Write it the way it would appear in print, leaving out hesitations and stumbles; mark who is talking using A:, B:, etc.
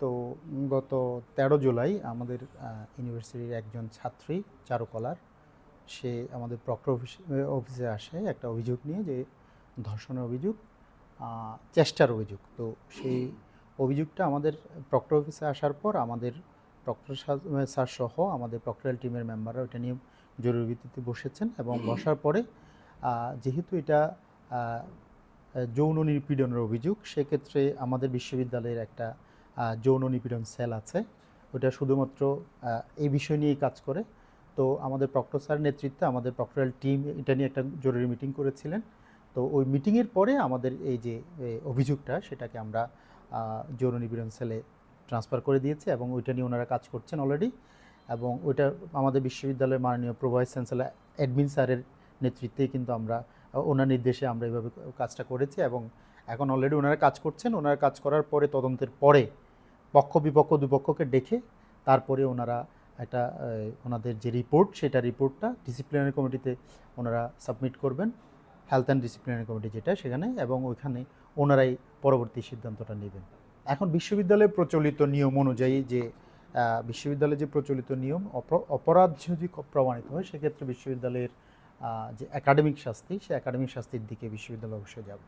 A: তো গত ১৩ জুলাই আমাদের ইউনিভার্সিটির একজন ছাত্রী চারুকলার সে আমাদের প্রক্টর অফিসে আসে একটা অভিযোগ নিয়ে যে ধর্ষণের অভিযোগ, চেষ্টার অভিযোগ। তো সেই অভিযোগটা আমাদের প্রক্টর অফিসে আসার পর আমাদের প্রক্টর স্যার সহ আমাদের প্রক্টরাল টিমের মেম্বাররা ওটা নিয়ে জরুরি ভিত্তিতে বসেছেন এবং বসার পরে যেহেতু এটা যৌন নিপীড়নের অভিযোগ, সেক্ষেত্রে আমাদের বিশ্ববিদ্যালয়ের একটা যৌন নিপীড়ন সেল আছে, ওটা শুধুমাত্র এই বিষয় নিয়েই কাজ করে। তো আমাদের প্রক্টর স্যার নেতৃত্বে আমাদের প্রক্টরাল টিম এটা নিয়ে একটা জরুরি মিটিং করেছিলেন। তো ওই মিটিংয়ের পরে আমাদের এই যে অভিযোগটা সেটাকে আমরা যৌন নিপীড়ন সেলে ট্রান্সফার করে দিয়েছি এবং ওইটা নিয়ে ওনারা কাজ করছেন অলরেডি। এবং ওইটা আমাদের বিশ্ববিদ্যালয়ের মাননীয় প্রো ভাইস চ্যান্সেলর অ্যাডমিন স্যারের নেতৃত্বেই কিন্তু আমরা ওনার নির্দেশে আমরা এইভাবে কাজটা করেছি এবং এখন অলরেডি ওনারা কাজ করছেন। ওনারা কাজ করার পরে তদন্তের পরে পক্ষ বিপক্ষ দুপক্ষকে ডেকে তারপরে ওনারা একটা ওনাদের যে রিপোর্ট সেটা রিপোর্টটা ডিসিপ্লিনারি কমিটিতে ওনারা সাবমিট করবেন, হেলথ অ্যান্ড ডিসিপ্লিনারি কমিটি যেটা সেখানে, এবং ওইখানে ওনারাই পরবর্তী সিদ্ধান্তটা নেবেন। এখন বিশ্ববিদ্যালয়ে প্রচলিত নিয়ম অনুযায়ী যে বিশ্ববিদ্যালয়ে যে প্রচলিত নিয়ম, অপরাধ যদি প্রমাণিত হয় সেক্ষেত্রে বিশ্ববিদ্যালয়ের যে একাডেমিক শাস্তি, সে একাডেমিক শাস্তির দিকে বিশ্ববিদ্যালয় অবশ্যই যাবে।